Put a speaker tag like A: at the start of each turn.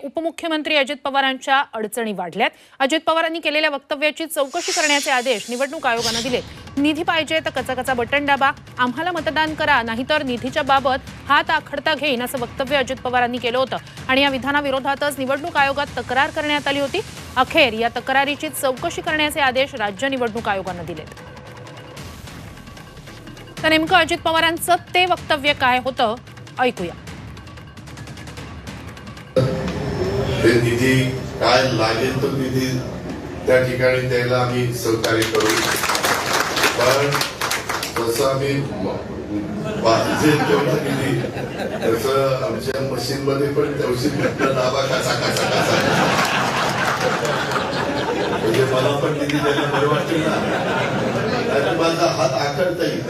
A: उपमुख्यमंत्री अजित पवारांच्या अडचणी वाढल्यात। अजित पवारांनी केलेल्या वक्तव्याची चौकशी करण्याचे आदेश निवडणूक आयोगाने दिलेत। निधी पाहिजे तर कचा बटन दाबा, आम्हाला मतदान करा, नाहीतर निधीच्या बाबत हात आखडता घेईन असं वक्तव्य अजित पवारांनी केलं होतं आणि या विधानाविरोधातच निवडणूक आयोगात तक्रार करण्यात आली होती। अखेर या तक्रारीची चौकशी करण्याचे आदेश राज्य निवडणूक आयोगाने दिलेत। तर नेमकं अजित पवारांचं ते वक्तव्य काय होतं ऐकूया।
B: निधी काय लागेल तो निधी त्या ठिकाणी द्यायला आम्ही सहकार्य करू, पण जसं आम्ही जे तेवढं निधी तसं आमच्या मशीनमध्ये पण तेवढी घटना दाबा कसा म्हणजे मला पण निधी द्यायला बरं वाटेल ना, माझा हात आखडता येईल।